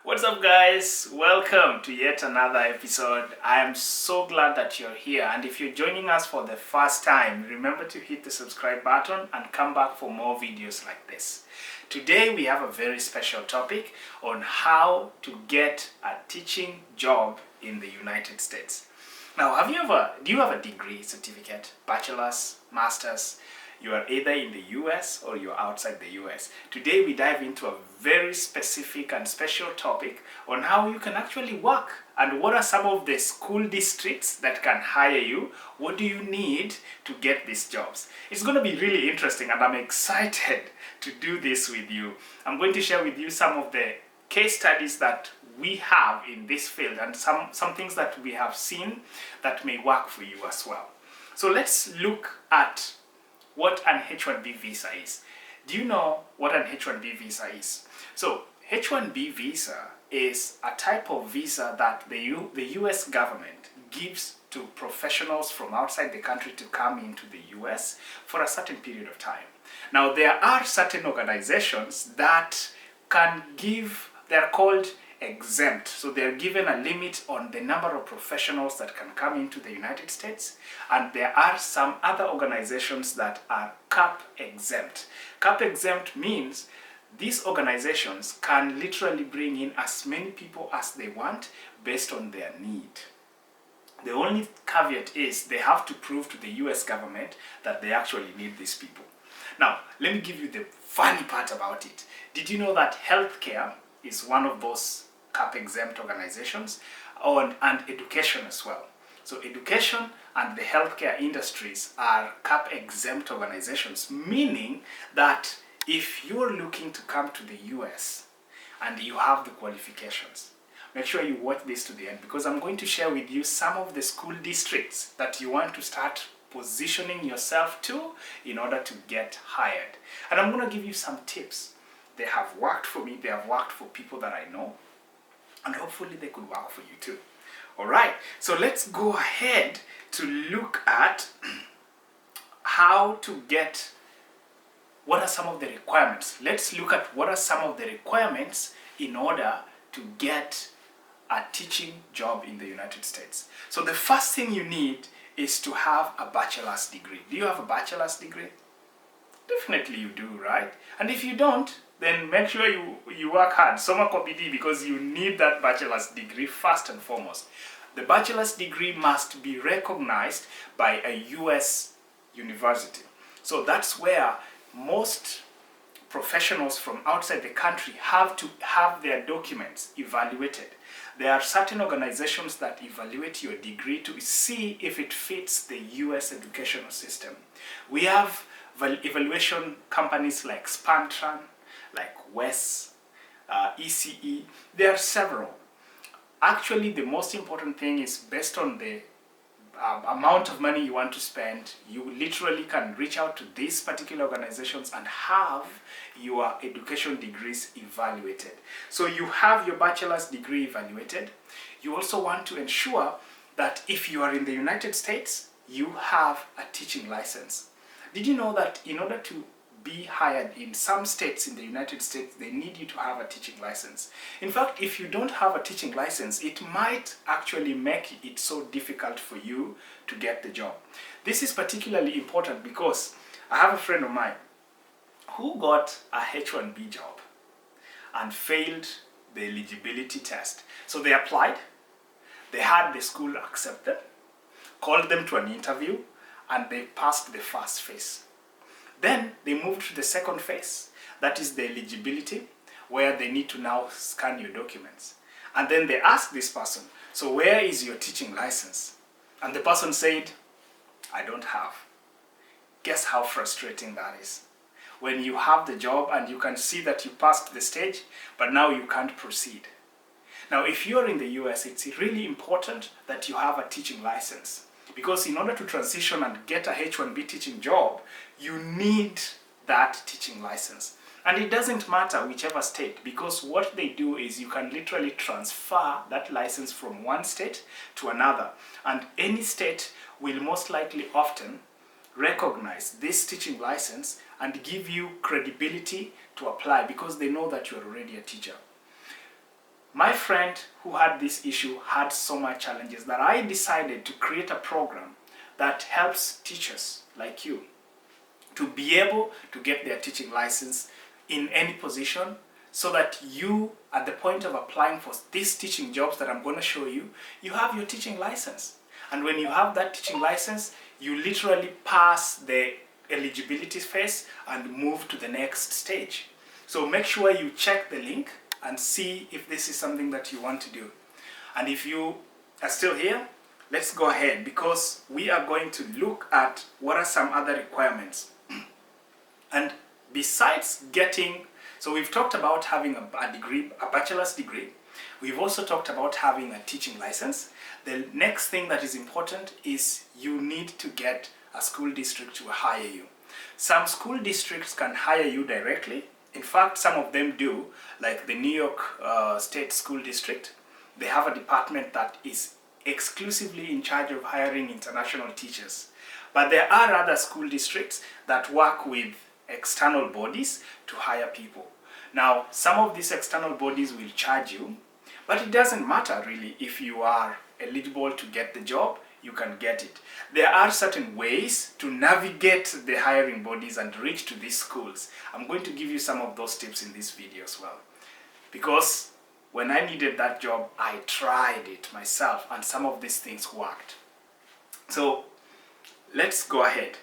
What's up, guys? Welcome to yet another episode. I am so glad that you're here, and if you're joining us for the first time, remember to hit the subscribe button and come back for more videos like this. Today we have a very special topic on how to get a teaching job in the United States. Now, do you have a degree certificate, bachelor's, master's? You are either in the US or you're outside the US. Today we dive into a very specific and special topic on how you can actually work and what are some of the school districts that can hire you. What do you need to get these jobs? It's going to be really interesting and I'm excited to do this with you. I'm going to share with you some of the case studies that we have in this field and some things that we have seen that may work for you as well. So let's look at what an H-1B visa is. Do you know what an H-1B visa is? So H-1B visa is a type of visa that the US government gives to professionals from outside the country to come into the US for a certain period of time. Now there are certain organizations that can give, they're called exempt. So they're given a limit on the number of professionals that can come into the United States, and there are some other organizations that are cap exempt. Cap exempt means these organizations can literally bring in as many people as they want based on their need. The only caveat is they have to prove to the US government that they actually need these people. Now, let me give you the funny part about it. Did you know that healthcare is one of those cap exempt organizations, and education as well? So education and the healthcare industries are cap exempt organizations, meaning that if you're looking to come to the US and you have the qualifications, make sure you watch this to the end because I'm going to share with you some of the school districts that you want to start positioning yourself to in order to get hired. And I'm going to give you some tips. They have worked for me, they have worked for people that I know, and hopefully they could work for you too. Alright, so let's go ahead to look at how to get, what are some of the requirements. Let's look at what are some of the requirements in order to get a teaching job in the United States. So the first thing you need is to have a bachelor's degree. Do you have a bachelor's degree? Definitely you do, right? And if you don't, then make sure you work hard, soma kwa bidii, because you need that bachelor's degree first and foremost. The bachelor's degree must be recognized by a US university. So that's where most professionals from outside the country have to have their documents evaluated. There are certain organizations that evaluate your degree to see if it fits the US educational system. We have evaluation companies like Spantran, like WES, ECE. There are several. Actually, the most important thing is based on the amount of money you want to spend, you literally can reach out to these particular organizations and have your education degrees evaluated. So you have your bachelor's degree evaluated. You also want to ensure that if you are in the United States, you have a teaching license. Did you know that in order to be hired in some states in the United States, they need you to have a teaching license? In fact, if you don't have a teaching license, it might actually make it so difficult for you to get the job. This is particularly important because I have a friend of mine who got a H-1B job and failed the eligibility test. So they applied, they had the school accept them, called them to an interview, and they passed the first phase. Then they moved to the second phase, that is the eligibility, where they need to now scan your documents. And then they asked this person, so where is your teaching license? And the person said, I don't have. Guess how frustrating that is? When you have the job and you can see that you passed the stage, but now you can't proceed. Now, if you're in the US, it's really important that you have a teaching license. Because in order to transition and get a H-1B teaching job, you need that teaching license. And it doesn't matter whichever state, because what they do is you can literally transfer that license from one state to another. And any state will most likely often recognize this teaching license and give you credibility to apply because they know that you're already a teacher. my friend who had this issue had so much challenges that I decided to create a program that helps teachers like you to be able to get their teaching license in any position, so that you, at the point of applying for these teaching jobs that I'm going to show you, you have your teaching license. And when you have that teaching license, you literally pass the eligibility phase and move to the next stage. So make sure you check the link and see if this is something that you want to do. And if you are still here, let's go ahead, because we are going to look at what are some other requirements. And besides getting, so we've talked about having a degree, a bachelor's degree. We've also talked about having a teaching license. The next thing that is important is you need to get a school district to hire you. Some school districts can hire you directly. In fact, some of them do, like the New York State School District. They have a department that is exclusively in charge of hiring international teachers. But there are other school districts that work with external bodies to hire people. Now, some of these external bodies will charge you, but it doesn't matter really. If you are eligible to get the job, you can get it. There are certain ways to navigate the hiring bodies and reach to these schools. I'm going to give you some of those tips in this video as well, because when I needed that job, I tried it myself and some of these things worked. So let's go ahead.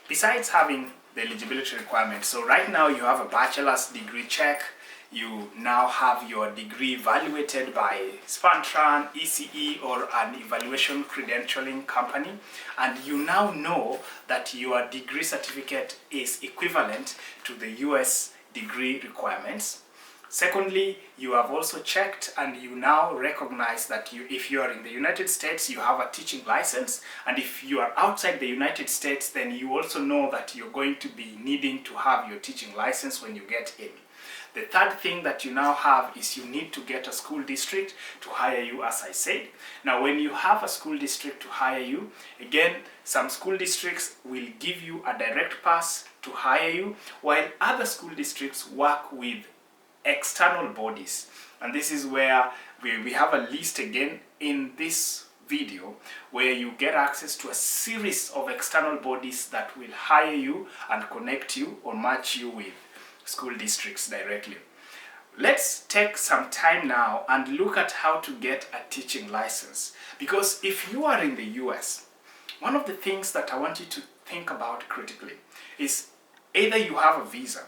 Besides having the eligibility requirements, so right now you have a bachelor's degree check. You now have your degree evaluated by Spantran, ECE, or an evaluation credentialing company, and you now know that your degree certificate is equivalent to the US degree requirements. Secondly, you have also checked and you now recognize that if you are in the United States, you have a teaching license, and if you are outside the United States, then you also know that you're going to be needing to have your teaching license when you get in. The third thing that you now have is you need to get a school district to hire you, as I said. Now, when you have a school district to hire you, again, some school districts will give you a direct pass to hire you, while other school districts work with external bodies. And this is where we have a list again in this video, where you get access to a series of external bodies that will hire you and connect you or match you with school districts directly. Let's take some time now and look at how to get a teaching license. Because if you are in the US, one of the things that I want you to think about critically is either you have a visa,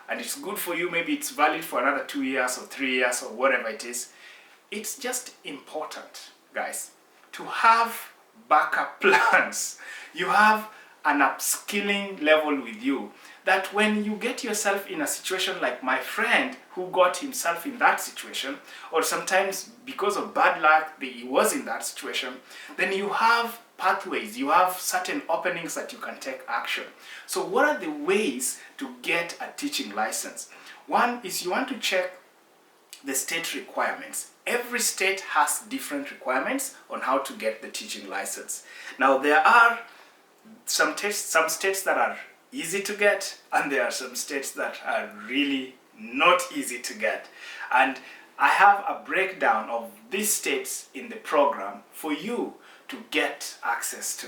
and it's good for you, maybe it's valid for another 2 years or 3 years or whatever it is. It's just important, guys, to have backup plans. You have an upskilling level with you, that when you get yourself in a situation like my friend who got himself in that situation, or sometimes because of bad luck he was in that situation, then you have pathways, you have certain openings that you can take action. So what are the ways to get a teaching license? One is you want to check the state requirements. Every state has different requirements on how to get the teaching license. Now, there are some states that are easy to get, and there are some states that are really not easy to get. And I have a breakdown of these states in the program for you to get access to.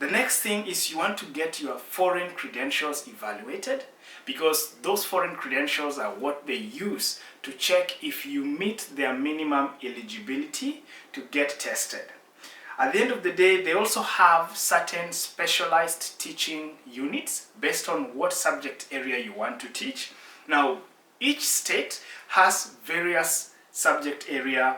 The next thing is you want to get your foreign credentials evaluated, because those foreign credentials are what they use to check if you meet their minimum eligibility to get tested. At the end of the day, they also have certain specialized teaching units based on what subject area you want to teach. Now, each state has various subject area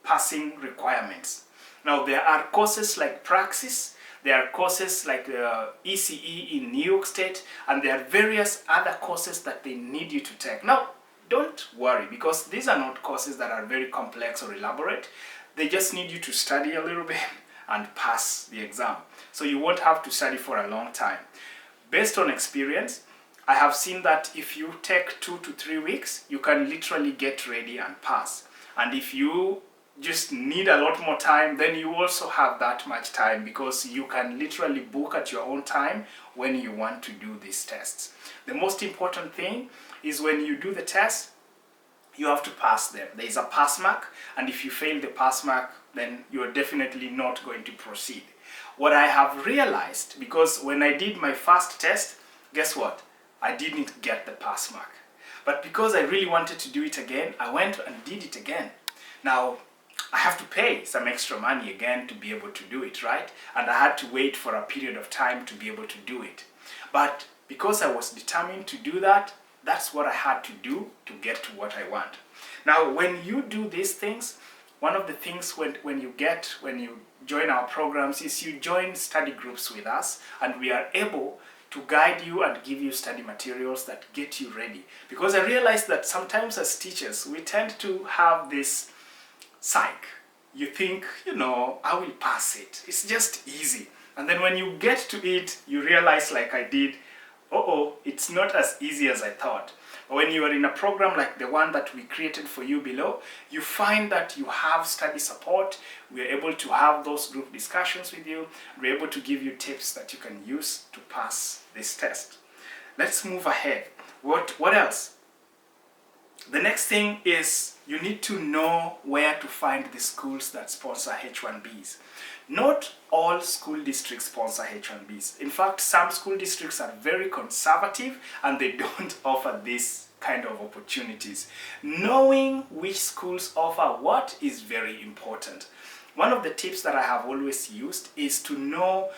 passing requirements. Now, there are courses like Praxis, there are courses like ECE in New York State, and there are various other courses that they need you to take. Now, don't worry, because these are not courses that are very complex or elaborate. They just need you to study a little bit and pass the exam. So you won't have to study for a long time. Based on experience, I have seen that if you take 2 to 3 weeks, you can literally get ready and pass. And if you just need a lot more time, then you also have that much time, because you can literally book at your own time when you want to do these tests. The most important thing is when you do the test, you have to pass them. There is a pass mark, and if you fail the pass mark, then you are definitely not going to proceed. What I have realized, because when I did my first test, guess what? I didn't get the pass mark. But because I really wanted to do it again, I went and did it again. Now, I have to pay some extra money again to be able to do it, right? And I had to wait for a period of time to be able to do it. But because I was determined to do that, that's what I had to do to get to what I want. Now, when you do these things, one of the things when you join our programs is you join study groups with us, and we are able to guide you and give you study materials that get you ready. Because I realize that sometimes as teachers, we tend to have this psych. You think, I will pass it. It's just easy. And then when you get to it, you realize, like I did, it's not as easy as I thought. But when you are in a program like the one that we created for you below, you find that you have study support. We are able to have those group discussions with you. We're able to give you tips that you can use to pass this test. Let's move ahead. What else? The next thing is you need to know where to find the schools that sponsor H1Bs. Not all school districts sponsor H1Bs. In fact, some school districts are very conservative and they don't offer this kind of opportunities. Knowing which schools offer what is very important. One of the tips that I have always used is to know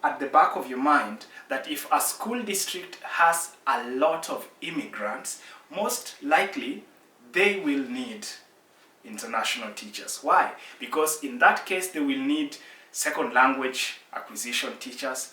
at the back of your mind that if a school district has a lot of immigrants, most likely they will need international teachers. Why? Because in that case they will need second language acquisition teachers.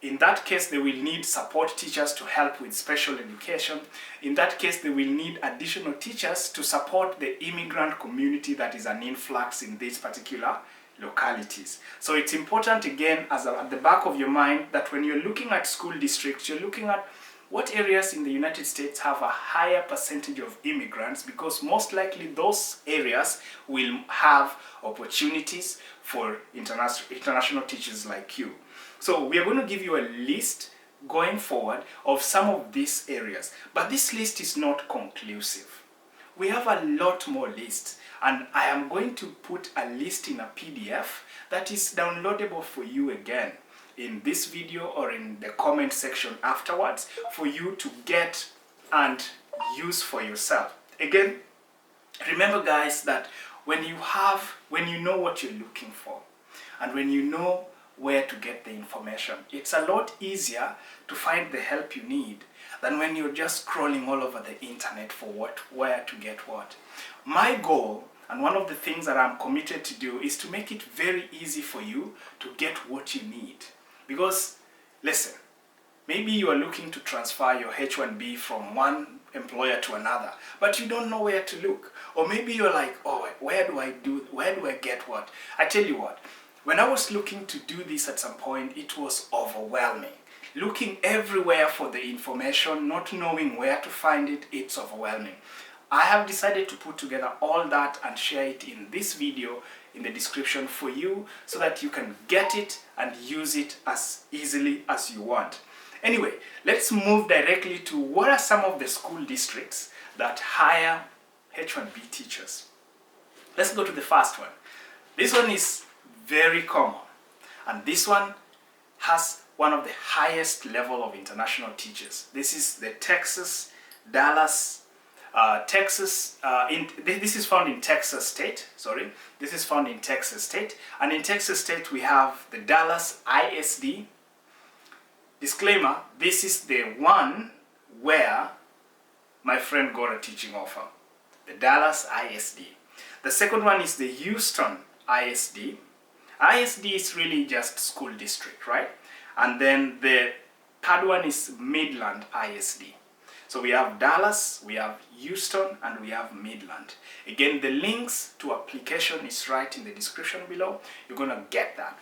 In that case they will need support teachers to help with special education. In that case they will need additional teachers to support the immigrant community that is an influx in these particular localities. So it's important, again, at the back of your mind, that when you're looking at school districts, you're looking at what areas in the United States have a higher percentage of immigrants, because most likely those areas will have opportunities for international teachers like you. So we are going to give you a list going forward of some of these areas, but this list is not conclusive. We have a lot more lists, and I am going to put a list in a PDF that is downloadable for you again in this video or in the comment section afterwards for you to get and use for yourself. Again, remember guys, that when you know what you're looking for and when you know where to get the information, it's a lot easier to find the help you need than when you're just scrolling all over the internet for where to get what. My goal, and one of the things that I'm committed to do, is to make it very easy for you to get what you need. Because, listen, maybe you are looking to transfer your H1B from one employer to another, but you don't know where to look. Or maybe you're like, where do I get what? I tell you what, when I was looking to do this at some point, it was overwhelming. Looking everywhere for the information, not knowing where to find it, it's overwhelming. I have decided to put together all that and share it in this video in the description for you so that you can get it and use it as easily as you want. Anyway, let's move directly to what are some of the school districts that hire H1B teachers. Let's go to the first one. This one is very common, and this one has one of the highest level of international teachers. This is the Dallas, Texas. This is found in Texas State. This is found in Texas State, and in Texas State we have the Dallas ISD. Disclaimer: this is the one where my friend got a teaching offer. The Dallas ISD. The second one is the Houston ISD. ISD is really just school district, right? And then the third one is Midland ISD. So we have Dallas, we have Houston, and we have Midland. Again, the links to application is right in the description below. You're gonna get that.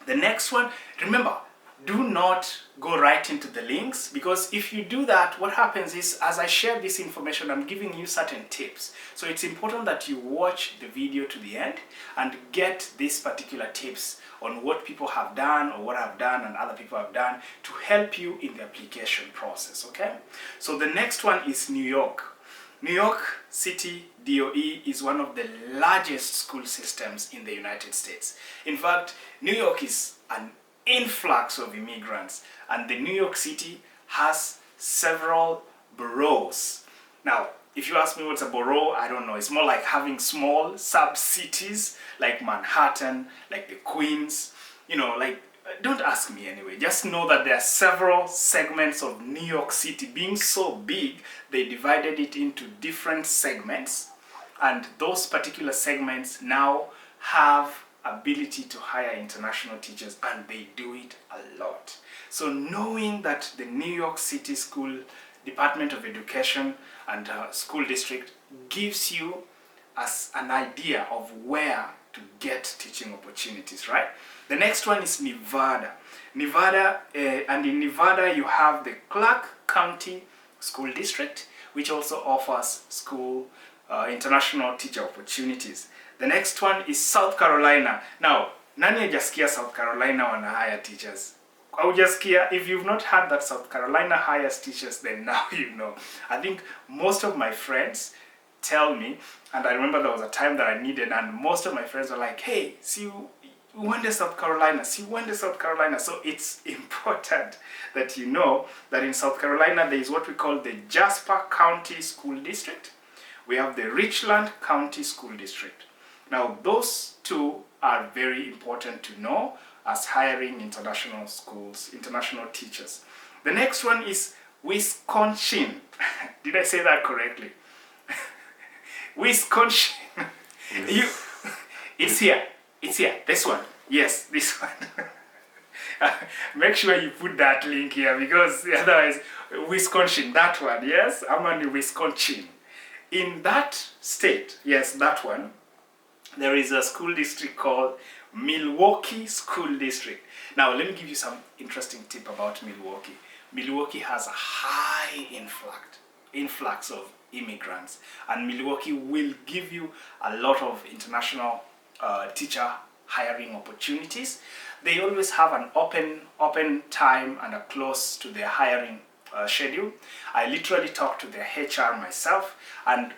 The next one, remember, do not go right into the links, because if you do that, what happens is, as I share this information, I'm giving you certain tips. So it's important that you watch the video to the end and get these particular tips on what people have done or what I've done and other people have done to help you in the application process, okay? So the next one is New York. New York City DOE is one of the largest school systems in the United States. In fact, New York is an influx of immigrants, and the New York City has several boroughs. Now, if you ask me what's a borough, I don't know. It's more like having small sub-cities like Manhattan, like the Queens, you know, like, don't ask me anyway. Just know that there are several segments of New York City. Being so big, they divided it into different segments, and those particular segments now have ability to hire international teachers, and they do it a lot. So knowing that the New York City School Department of Education and School District gives you as an idea of where to get teaching opportunities, right? The next one is Nevada. And in Nevada you have the Clark County School District, which also offers school international teacher opportunities. The next one is South Carolina. Now, nani hajasikia South Carolina wana hire teachers? Haujasikia? If you've not heard that South Carolina hires teachers, then now you know. I think most of my friends tell me, and I remember there was a time that I needed, and most of my friends were like, hey, see, we went to South Carolina, So it's important that you know that in South Carolina there is what we call the Jasper County School District. We have the Richland County School District. Now those two are very important to know as hiring international schools, international teachers. The next one is Wisconsin. Did I say that correctly? Wisconsin. It's here. This one. Yes, this one. Make sure you put that link here, because otherwise, Wisconsin, that one, yes? I'm on Wisconsin. In that state, yes, that one, there is a school district called Milwaukee School District. Now, let me give you some interesting tip about Milwaukee. Milwaukee has a high influx of immigrants, and Milwaukee will give you a lot of international teacher hiring opportunities. They always have an open time and are close to their hiring schedule. I literally talk to their HR myself, and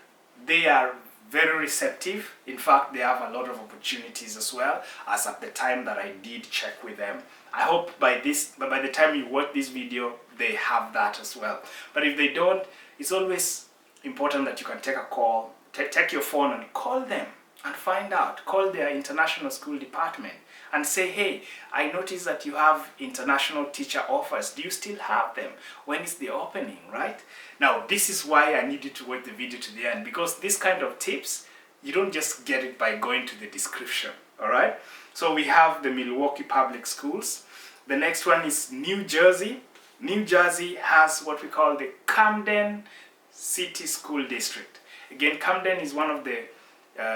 they are very receptive. In fact, they have a lot of opportunities as well, as at the time that I did check with them. I hope by the time you watch this video, they have that as well. But if they don't, it's always important that you can take a call, take your phone and call them and find out. Call their international school department and say, hey, I noticed that you have international teacher offers. Do you still have them? When is the opening, right? Now, this is why I need you to watch the video to the end, because this kind of tips, you don't just get it by going to the description, all right? So we have the Milwaukee Public Schools. The next one is New Jersey. New Jersey has what we call the Camden City School District. Again, Camden is one of the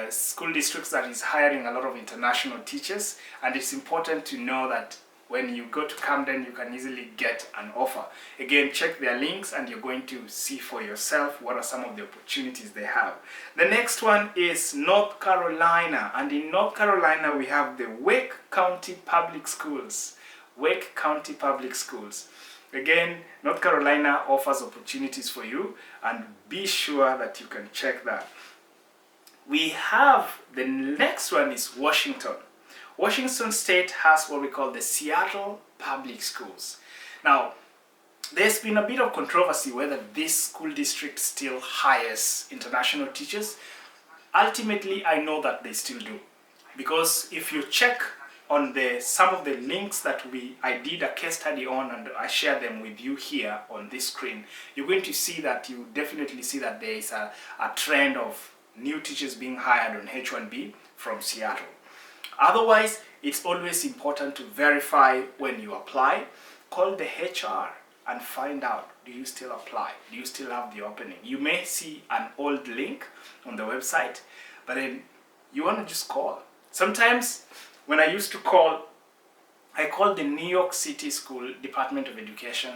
school districts that is hiring a lot of international teachers, and it's important to know that when you go to Camden, you can easily get an offer. Again, check their links and you're going to see for yourself what are some of the opportunities they have. The next one is North Carolina, and in North Carolina we have the Wake County Public Schools. Wake County Public Schools. Again, North Carolina offers opportunities for you, and be sure that you can check that. We have, the next one is Washington. Washington State has what we call the Seattle Public Schools. Now, there's been a bit of controversy whether this school district still hires international teachers. Ultimately, I know that they still do, because if you check on some of the links that I did a case study on, and I share them with you here on this screen, you're going to see that, you definitely see that there is a trend of new teachers being hired on H1B from Seattle. Otherwise, it's always important to verify when you apply. Call the HR and find out, do you still apply? Do you still have the opening? You may see an old link on the website, but then you want to just call. Sometimes when I used to call, I called the New York City School Department of Education,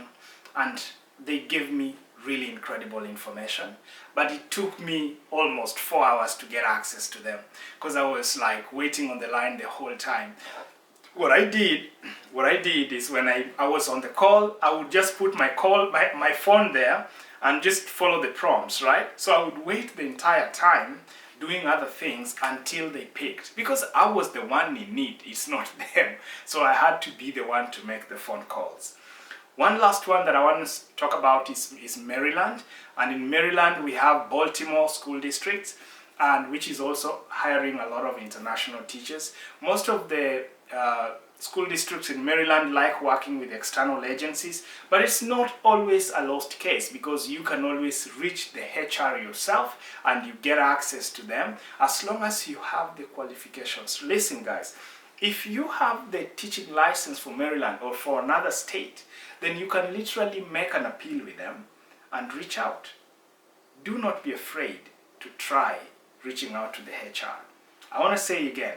and they gave me really incredible information, but it took me almost 4 hours to get access to them, because I was like waiting on the line the whole time. What I did is when I was on the call, I would just put my phone there, and just follow the prompts, right? So I would wait the entire time doing other things until they picked, because I was the one in need, it's not them. So I had to be the one to make the phone calls. One last one that I want to talk about is Maryland. And in Maryland, we have Baltimore School District, and which is also hiring a lot of international teachers. Most of the school districts in Maryland like working with external agencies, but it's not always a lost case, because you can always reach the HR yourself and you get access to them as long as you have the qualifications. Listen guys, if you have the teaching license for Maryland or for another state, then you can literally make an appeal with them and reach out. Do not be afraid to try reaching out to the HR. I want to say again,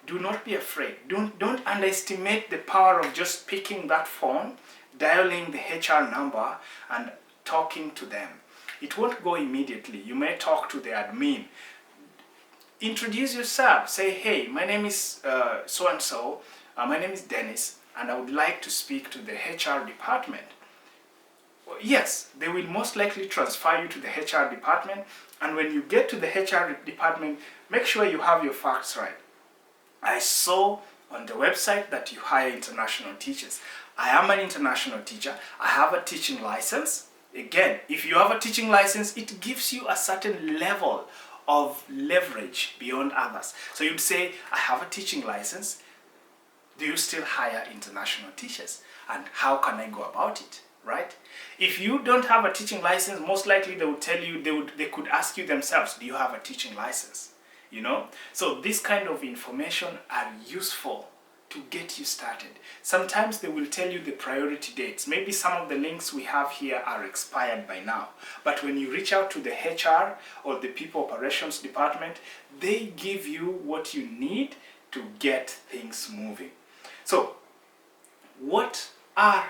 do not be afraid. Don't underestimate the power of just picking that phone, dialing the HR number and talking to them. It won't go immediately. You may talk to the admin. Introduce yourself. Say, hey, my name is so-and-so. My name is Dennis, and I would like to speak to the HR department. Well, yes, they will most likely transfer you to the HR department, and when you get to the HR department, make sure you have your facts right. I saw on the website that you hire international teachers. I am an international teacher. I have a teaching license. Again, if you have a teaching license, it gives you a certain level of leverage beyond others. So you'd say, I have a teaching license. Do you still hire international teachers? And how can I go about it? Right? If you don't have a teaching license, most likely they would tell you, they could ask you themselves, do you have a teaching license? You know? So this kind of information are useful to get you started. Sometimes they will tell you the priority dates. Maybe some of the links we have here are expired by now. But when you reach out to the HR or the people operations department, they give you what you need to get things moving. So, what are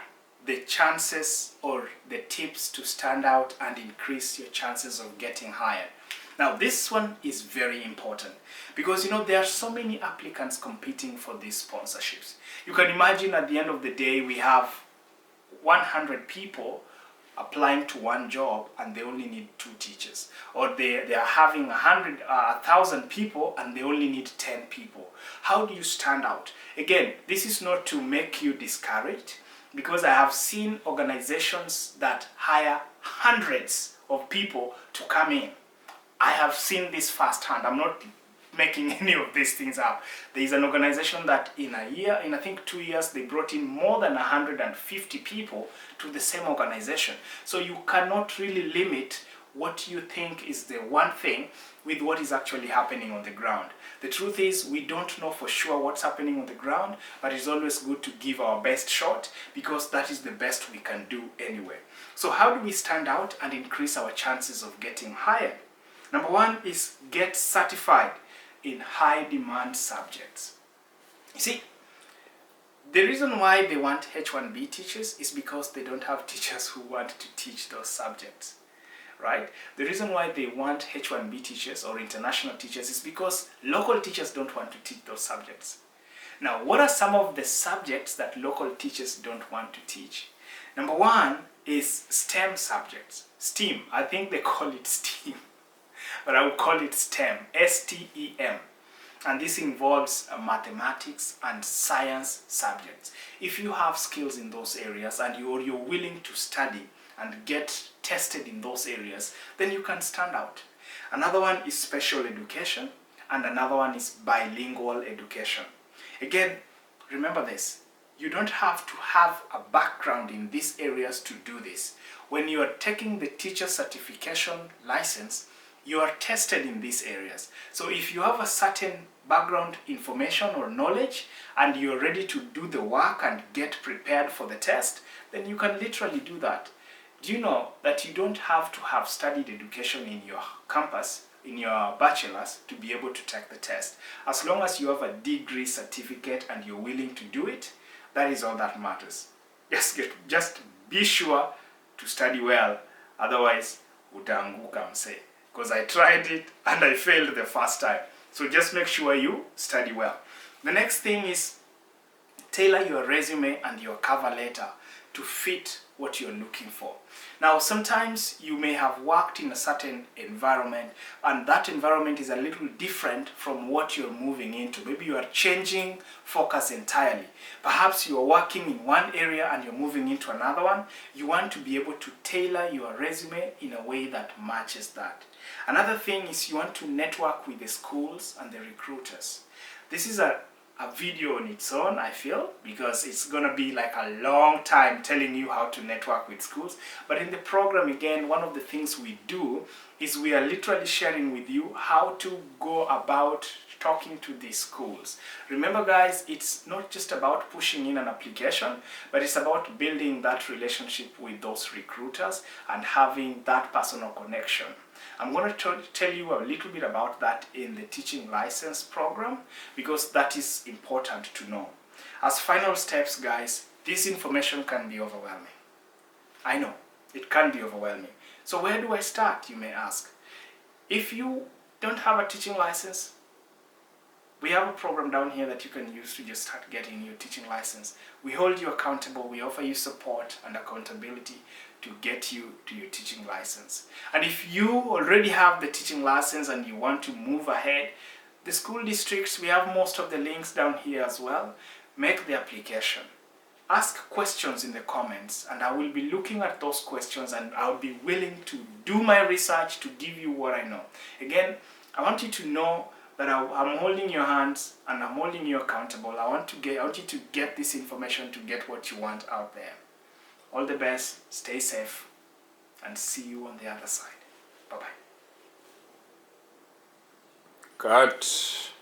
the chances or the tips to stand out and increase your chances of getting hired? Now this one is very important, because you know there are so many applicants competing for these sponsorships. You can imagine at the end of the day we have 100 people applying to one job and they only need 2 teachers, or they are having 1,000 people and they only need 10 people. How do you stand out? Again, this is not to make you discouraged, because I have seen organizations that hire hundreds of people to come in. I have seen this firsthand. I'm not making any of these things up. There is an organization that in a year, in I think 2 years, they brought in more than 150 people to the same organization. So you cannot really limit what you think is the one thing with what is actually happening on the ground. The truth is, we don't know for sure what's happening on the ground, but it's always good to give our best shot, because that is the best we can do anyway. So how do we stand out and increase our chances of getting hired? Number one is get certified in high demand subjects. You see, the reason why they want H1B teachers is because they don't have teachers who want to teach those subjects, right? The reason why they want H1B teachers or international teachers is because local teachers don't want to teach those subjects. Now, what are some of the subjects that local teachers don't want to teach? Number one is STEM subjects. STEAM, I think they call it STEAM, but I would call it STEM, S-T-E-M. And this involves mathematics and science subjects. If you have skills in those areas and you're willing to study and get tested in those areas, then you can stand out. Another one is special education, and another one is bilingual education. Again, remember this, you don't have to have a background in these areas to do this. When you are taking the teacher certification license, you are tested in these areas. So if you have a certain background information or knowledge and you're ready to do the work and get prepared for the test, then you can literally do that. Do you know that you don't have to have studied education in your campus, in your bachelor's, to be able to take the test? As long as you have a degree certificate and you're willing to do it, that is all that matters. Just be sure to study well, otherwise utaanguka mse. Because I tried it and I failed the first time. So just make sure you study well. The next thing is tailor your resume and your cover letter to fit what you're looking for. Now, sometimes you may have worked in a certain environment, and that environment is a little different from what you're moving into. Maybe you are changing focus entirely. Perhaps you are working in one area and you're moving into another one. You want to be able to tailor your resume in a way that matches that. Another thing is you want to network with the schools and the recruiters. This is a video on its own, I feel, because it's gonna be like a long time telling you how to network with schools. But in the program, again, one of the things we do is we are literally sharing with you how to go about talking to these schools. Remember, guys, it's not just about pushing in an application, but it's about building that relationship with those recruiters and having that personal connection. I'm going to tell you a little bit about that in the teaching license program, because that is important to know. As final steps, guys, this information can be overwhelming. I know, it can be overwhelming. So where do I start, you may ask? If you don't have a teaching license, we have a program down here that you can use to just start getting your teaching license. We hold you accountable, we offer you support and accountability to get you to your teaching license. And if you already have the teaching license and you want to move ahead, the school districts, we have most of the links down here as well. Make the application. Ask questions in the comments, and I will be looking at those questions, and I'll be willing to do my research to give you what I know. Again, I want you to know that I'm holding your hands and I'm holding you accountable. I want you to get this information to get what you want out there. All the best, stay safe, and see you on the other side. Bye-bye. Cut.